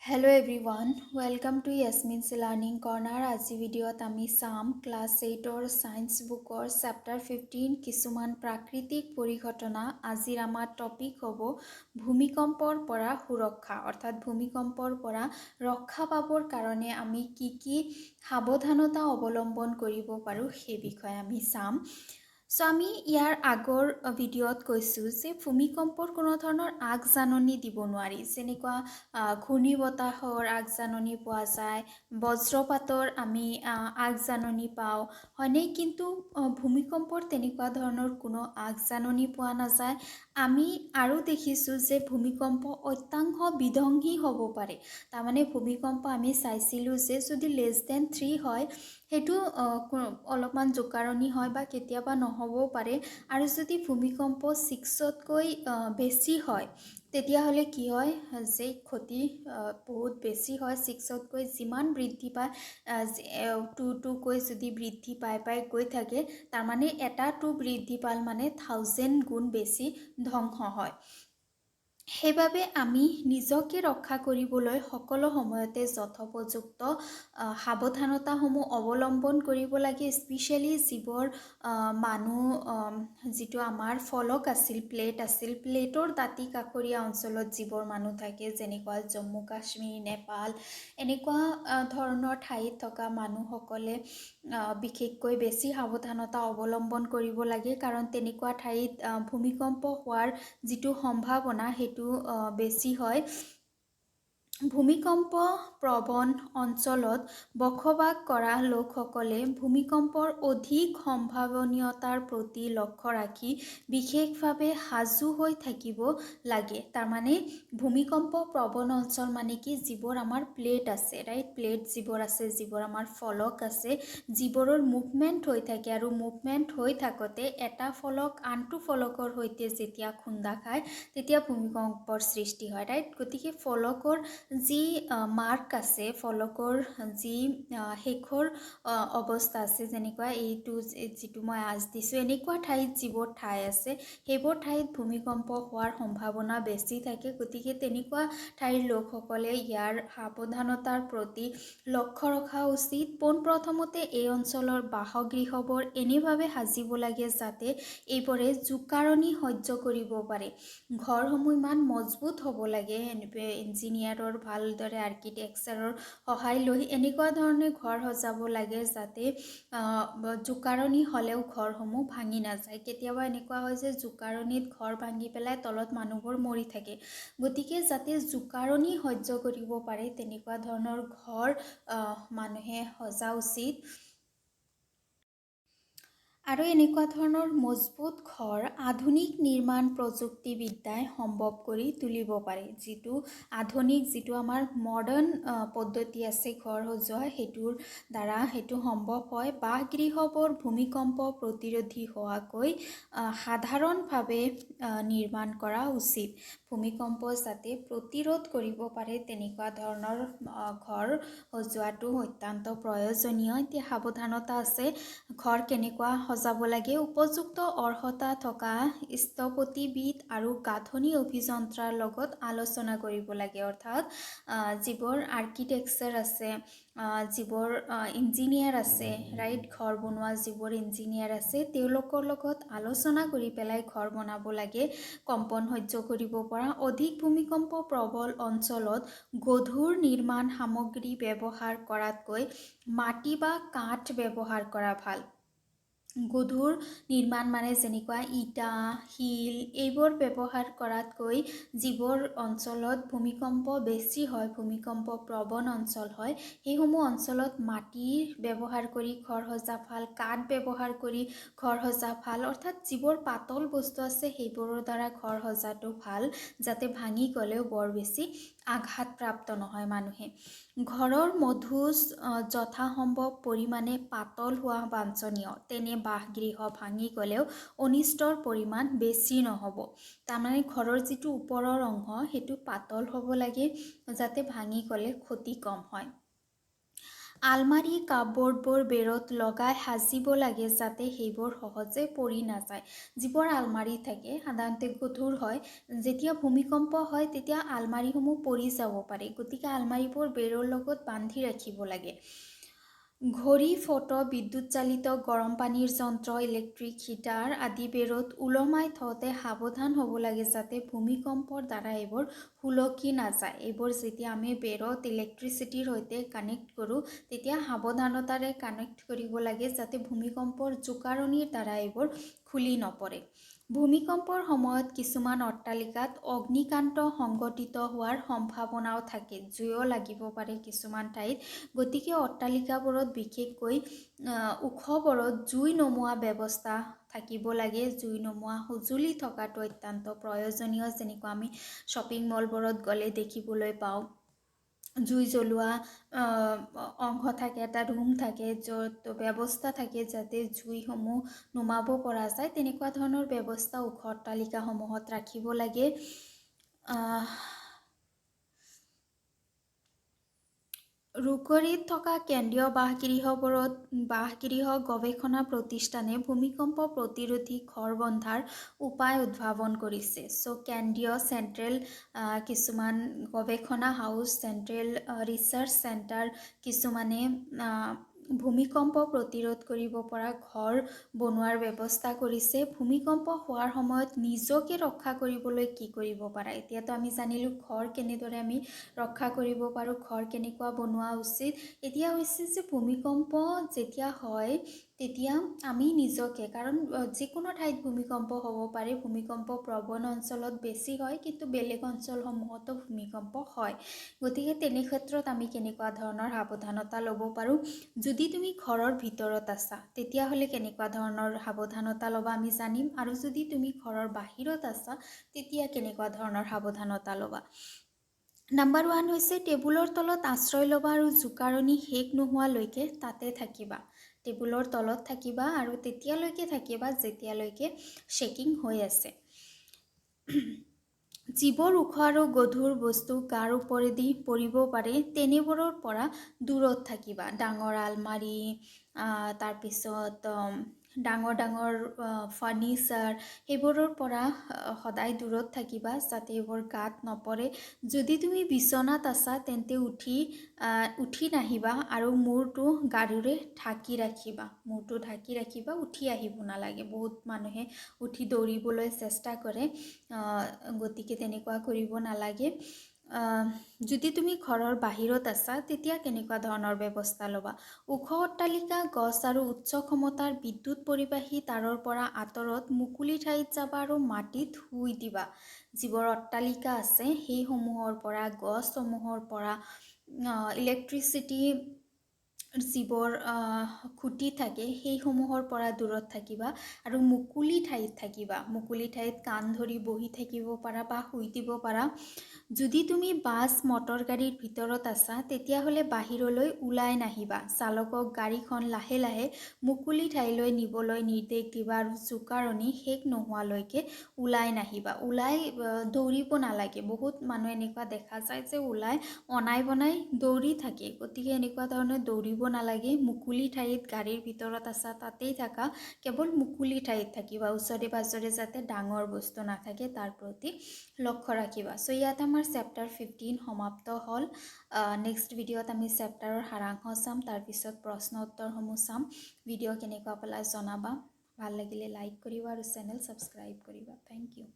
Hello everyone, welcome to Yasmin's Learning Corner. আজি ভিডিঅ'ত আমি চাম ক্লাছ 8ৰ সায়েন্স বুকৰ চেপ্টাৰ 15 কিছুমান প্ৰাকৃতিক পৰিঘটনা। আজিৰ আমাৰ টপিক হ'ব ভূমিকম্পৰ পৰা সুৰক্ষা, অৰ্থাৎ ভূমিকম্পৰ পৰা ৰক্ষা পাবৰ কাৰণে আমি কি সাৱধানতা অৱলম্বন কৰিব পাৰোঁ সেই বিষয়ে আমি চাম। সো আমি ইয়াৰ আগৰ ভিডিঅ'ত কৈছোঁ যে ভূমিকম্পৰ কোনো ধৰণৰ আগজাননী দিব নোৱাৰি, যেনেকুৱা ঘূৰ্ণী বতাহৰ আগজাননী পোৱা যায়, বজ্ৰপাতৰ আমি আগজাননী পাওঁ হয়নে, কিন্তু ভূমিকম্পৰ তেনেকুৱা ধৰণৰ কোনো আগজাননী পোৱা নাযায়। আমি আৰু দেখিছোঁ যে ভূমিকম্প অত্যাংশ বিধ্বংসী হ'ব পাৰে। তাৰমানে ভূমিকম্প আমি চাইছিলোঁ যে যদি <3 হয় সেইটো অলপমান জোকাৰণি হয় বা কেতিয়াবা নহ'বও পাৰে, আৰু যদি ভূমিকম্প 6তকৈ বেছি হয় তেতিয়াহ'লে কি হয় যে ক্ষতি বহুত বেছি হয়। 6তকৈ যিমান বৃদ্ধি পায় 2কৈ যদি বৃদ্ধি পাই গৈ থাকে, তাৰমানে এটা 2 বৃদ্ধি পাল মানে 1000 গুণ বেছি ধ্বংস হয়। সেইবাবে আমি নিজকে ৰক্ষা কৰিবলৈ সকলো সময়তে যথোপযুক্ত সাৱধানতাসমূহ অৱলম্বন কৰিব লাগে। স্পেচিয়েলি যিবোৰ মানুহ যিটো আমাৰ ফলক আছিল, প্লেটৰ দাঁতি কাষৰীয়া অঞ্চলত যিবোৰ মানুহ থাকে, যেনেকুৱা জম্মু কাশ্মীৰ, নেপাল এনেকুৱা ধৰণৰ ঠাইত থকা মানুহসকলে বিশেষকৈ বেছি সাৱধানতা অৱলম্বন কৰিব লাগে, কাৰণ তেনেকুৱা ঠাইত ভূমিকম্প হোৱাৰ যিটো সম্ভাৱনা সেইটো বেছি হয়। ভূমিকম্প প্ৰৱণ অঞ্চলত বসবাস কৰা লোকসকলে ভূমিকম্পৰ অধিক সম্ভাৱনীয়তাৰ প্ৰতি লক্ষ্য ৰাখি বিশেষভাৱে সাজু হৈ থাকিব লাগে। তাৰমানে ভূমিকম্প প্ৰৱণ অঞ্চল মানে কি, যিবোৰ আমাৰ প্লেট আছে, ৰাইট, প্লেট যিবোৰ আছে, যিবোৰ আমাৰ ফলক আছে, যিবোৰৰ মুভমেণ্ট হৈ থাকে, আৰু মুভমেণ্ট হৈ থাকোঁতে এটা ফলক আনটো ফলকৰ সৈতে যেতিয়া খুন্দা খায় তেতিয়া ভূমিকম্পৰ সৃষ্টি হয়, ৰাইট। গতিকে ফলকৰ যি মাৰ্ক আছে, ফলকৰ যি শেষৰ অৱস্থা আছে, যেনেকুৱা এইটো যিটো মই আঁচ দিছোঁ, এনেকুৱা ঠাইত যিবোৰ ঠাই আছে সেইবোৰ ঠাইত ভূমিকম্প হোৱাৰ সম্ভাৱনা বেছি থাকে। গতিকে তেনেকুৱা ঠাইৰ লোকসকলে ইয়াৰ সাৱধানতাৰ প্ৰতি লক্ষ্য ৰখা উচিত। পোনপ্ৰথমতে এই অঞ্চলৰ বাসগৃহবোৰ এনেভাৱে সাজিব লাগে যাতে এইবোৰে জোকাৰণি সহ্য কৰিব পাৰে। ঘৰসমূহ ইমান মজবুত হ'ব লাগে, ইঞ্জিনিয়াৰৰ ভালদৰে আৰ্কিটেক্সাৰৰ সহায় লৈ এনেকুৱা ধৰণে ঘৰ সজাব লাগে যাতে জোকাৰণি হ'লেও ঘৰসমূহ ভাঙি নাযায়। কেতিয়াবা এনেকুৱা হয় যে জোকাৰণিত ঘৰ ভাঙি পেলাই তলত মানুহবোৰ মৰি থাকে। গতিকে যাতে জোকাৰণি সহ্য কৰিব পাৰে তেনেকুৱা ধৰণৰ ঘৰ মানুহে সজা উচিত। আৰু এনেকুৱা ধৰণৰ মজবুত ঘৰ আধুনিক নিৰ্মাণ প্ৰযুক্তিবিদ্যাই সম্ভৱ কৰি তুলিব পাৰে। যিটো আমাৰ মডাৰ্ণ পদ্ধতি আছে ঘৰ সজোৱা, সেইটোৰ দ্বাৰা সেইটো সম্ভৱ হয়। বাসগৃহবোৰ ভূমিকম্প প্ৰতিৰোধী হোৱাকৈ সাধাৰণভাৱে নিৰ্মাণ কৰা উচিত। ভূমিকম্প যাতে প্ৰতিৰোধ কৰিব পাৰে তেনেকুৱা ধৰণৰ ঘৰ সজোৱাটো অত্যন্ত প্ৰয়োজনীয়। এতিয়া সাৱধানতা আছে, ঘৰ কেনেকুৱা সজাব লাগে। উপযুক্ত অৰ্হতা থকা স্থপতিবিদ আৰু গাঁথনি অভিযন্ত্ৰাৰ লগত আলোচনা কৰিব লাগে, অৰ্থাৎ যিবোৰ আৰ্কিটেক্সাৰ আছে, যিবোৰ ইঞ্জিনিয়াৰ আছে, ৰাইট, ঘৰ বনোৱা যিবোৰ ইঞ্জিনিয়াৰ আছে তেওঁলোকৰ লগত আলোচনা কৰি পেলাই ঘৰ বনাব লাগে, কম্পন সহ্য কৰিব পৰা। অধিক ভূমিকম্প প্ৰবল অঞ্চলত গধুৰ নিৰ্মাণ সামগ্ৰী ব্যৱহাৰ কৰাতকৈ মাটি বা কাঠ ব্যৱহাৰ কৰা ভাল। গধুৰ নিৰ্মাণ মানে যেনেকুৱা ইটা, শিল এইবোৰ ব্যৱহাৰ কৰাতকৈ যিবোৰ অঞ্চলত ভূমিকম্প বেছি হয়, ভূমিকম্প প্ৰৱণ অঞ্চল হয়, সেইসমূহ অঞ্চলত মাটি ব্যৱহাৰ কৰি ঘৰ সজা ভাল, কাঠ ব্যৱহাৰ কৰি ঘৰ সজা ভাল। অৰ্থাৎ যিবোৰ পাতল বস্তু আছে সেইবোৰৰ দ্বাৰা ঘৰ সজাটো ভাল, যাতে ভাঙি গ'লেও বৰ বেছি আঘাতপ্ৰাপ্ত নহয় মানুহে। ঘৰৰ মধুজ যথাসম্ভৱ পৰিমাণে পাতল হোৱা বাঞ্ছনীয়, তেনে বাসগৃহ ভাঙি গ'লেও অনিষ্টৰ পৰিমাণ বেছি নহ'ব। তাৰমানে ঘৰৰ যিটো ওপৰৰ অংশ সেইটো পাতল হ'ব লাগে যাতে ভাঙি গ'লে ক্ষতি কম হয়। আলমাৰি কাপবৰ্ডবোৰ বেৰত লগাই সাজিব লাগে যাতে সেইবোৰ সহজে পৰি নাযায়। যিবোৰ আলমাৰি থাকে সাধাৰণতে গধুৰ হয়, যেতিয়া ভূমিকম্প হয় তেতিয়া আলমাৰিসমূহ পৰি যাব পাৰে, গতিকে আলমাৰিবোৰ বেৰৰ লগত বান্ধি ৰাখিব লাগে। ঘড়ী, ফটো, বিদ্যুৎ চালিত গৰম পানীৰ যন্ত্ৰ, ইলেক্ট্ৰিক হিটাৰ আদি বেৰত ওলমাই থওঁতে সাৱধান হ'ব লাগে যাতে ভূমিকম্পৰ দ্বাৰা এইবোৰ সুলকি নাযায়। এইবোৰ যেতিয়া আমি বেৰত ইলেক্ট্ৰিচিটিৰ সৈতে কানেক্ট কৰোঁ তেতিয়া সাৱধানতাৰে কানেক্ট কৰিব লাগে যাতে ভূমিকম্পৰ জোকাৰণিৰ দ্বাৰা এইবোৰ খুলি নপৰে। ভূমিকম্পৰ সময়ত কিছুমান অট্টালিকাত অগ্নিকাণ্ড সংঘটিত হোৱাৰ সম্ভাৱনাও থাকে, জুইও লাগিব পাৰে কিছুমান ঠাইত, গতিকে অট্টালিকাবোৰত বিশেষকৈ ওখবোৰত জুই নমোৱা ব্যৱস্থা থাকিব লাগে। জুই নমোৱা সঁজুলি থকাটো অত্যন্ত প্ৰয়োজনীয়, যেনেকুৱা আমি শ্বপিং মলবোৰত গ'লে দেখিবলৈ পাওঁ। জুই জ্বলোৱা অংশ থাকে, এটা ৰুম থাকে য'ত ব্যৱস্থা থাকে যাতে জুইসমূহ নুমাব পৰা যায়, তেনেকুৱা ধৰণৰ ব্যৱস্থা ওখ অট্টালিকাসমূহত ৰাখিব লাগে। ৰুকৰিত থকা কেন্দ্ৰীয় বাসগৃহ গৱেষণা প্ৰতিষ্ঠানে ভূমিকম্প প্ৰতিৰোধী ঘৰ বন্ধাৰ উপায় উদ্ভাৱন কৰিছে। কেন্দ্ৰীয় চেণ্ট্ৰেল কিছুমান গৱেষণা হাউচ, চেণ্ট্ৰেল ৰিচাৰ্চ চেণ্টাৰ কিছুমানে ভূমিকম্প প্ৰতিৰোধ কৰিব পৰা ঘৰ বনোৱাৰ ব্যৱস্থা কৰিছে। ভূমিকম্প হোৱাৰ সময়ত নিজকে ৰক্ষা কৰিবলৈ কি কৰিব পাৰা? এতিয়াতো আমি জানিলোঁ ঘৰ কেনেদৰে আমি ৰক্ষা কৰিব পাৰোঁ, ঘৰ কেনেকুৱা বনোৱা উচিত। এতিয়া হৈছে যে ভূমিকম্প যেতিয়া হয় তেতিয়া আমি নিজকে, কাৰণ যিকোনো ঠাইত ভূমিকম্প হ'ব পাৰে, ভূমিকম্প প্ৰৱণ অঞ্চলত বেছি হয় কিন্তু বেলেগ অঞ্চলসমূহতো ভূমিকম্প হয়, গতিকে তেনে ক্ষেত্ৰত আমি কেনেকুৱা ধৰণৰ সাৱধানতা ল'ব পাৰোঁ? যদি তুমি ঘৰৰ ভিতৰত আছা তেতিয়াহ'লে কেনেকুৱা ধৰণৰ সাৱধানতা ল'বা আমি জানিম, আৰু যদি তুমি ঘৰৰ বাহিৰত আছা তেতিয়া কেনেকুৱা ধৰণৰ সাৱধানতা ল'বা। নাম্বাৰ 1 হৈছে টেবুলৰ তলত আশ্ৰয় ল'বা আৰু জোকাৰণি শেষ নোহোৱালৈকে তাতে থাকিবা। টেবুলৰ তলত থাকিবা আৰু তেতিয়ালৈকে থাকিবা যেতিয়ালৈকে শ্বেকিং হৈ আছে। যিবোৰ ওখ আৰু গধুৰ বস্তু গাৰ ওপৰেদি পৰিব পাৰে তেনেবোৰৰ পৰা দূৰত থাকিবা। ডাঙৰ আলমাৰি, তাৰপিছত ডাঙৰ ডাঙৰ ফাৰ্নিচাৰ, সেইবোৰৰ পৰা সদায় দূৰত থাকিবা যাতে এইবোৰ গাত নপৰে। যদি তুমি বিচনাত আছা তেন্তে উঠি নাহিবা আৰু মূৰটো গাৰুৰে ঢাকি ৰাখিবা। মূৰটো ঢাকি ৰাখিবা, উঠি আহিব নালাগে। বহুত মানুহে উঠি দৌৰিবলৈ চেষ্টা কৰে, গতিকে তেনেকুৱা কৰিব নালাগে। যদি তুমি ঘৰৰ বাহিৰত আছা তেতিয়া কেনেকুৱা ধৰণৰ ব্যৱস্থা ল'বা? ওখ অট্টালিকা, গছ আৰু উচ্চ ক্ষমতাৰ বিদ্যুৎ পৰিবাহী তাৰৰ পৰা আঁতৰত মুকলি ঠাইত যাবা আৰু মাটিত শুই দিবা। যিবোৰ অট্টালিকা আছে সেইসমূহৰ পৰা, গছসমূহৰ পৰা, ইলেক্ট্ৰিচিটি যিবোৰ খুঁটি থাকে সেইসমূহৰ পৰা দূৰত থাকিবা আৰু মুকলি ঠাইত থাকিবা। মুকলি ঠাইত কাণ ধৰি বহি থাকিব পাৰা বা শুই দিব পাৰা। যদি তুমি বাছ, মটৰ গাড়ীৰ ভিতৰত আছা তেতিয়াহ'লে বাহিৰলৈ ওলাই নাহিবা। চালকক গাড়ীখন লাহে লাহে মুকলি ঠাইলৈ নিবলৈ নিৰ্দেশ দিবা আৰু জোকাৰণি শেষ নোহোৱালৈকে ওলাই নাহিবা। ওলাই দৌৰিব নালাগে। বহুত মানুহ এনেকুৱা দেখা যায় যে ওলাই অনাই বনাই দৌৰি থাকে, গতিকে এনেকুৱা ধৰণে দৌৰিব নালাগে। মুকলি ঠাইত, গাড়ীৰ ভিতৰত আছা তাতেই থাকা, কেৱল মুকলি ঠাইত থাকিবা। ওচৰে পাজৰে যাতে ডাঙৰ বস্তু নাথাকে তাৰ প্ৰতি লক্ষ্য ৰাখিবা। ইয়াত আমাৰ চেপ্টাৰ 15 সমাপ্ত হ'ল। নেক্সট ভিডিঅ'ত আমি চেপ্টাৰৰ সাৰাংশ চাম, তাৰপিছত প্ৰশ্ন উত্তৰসমূহ চাম। ভিডিঅ' কেনেকুৱা পালা জনাবা। ভাল লাগিলে লাইক কৰিবা আৰু চেনেল ছাবস্ক্ৰাইব কৰিবা। Thank U.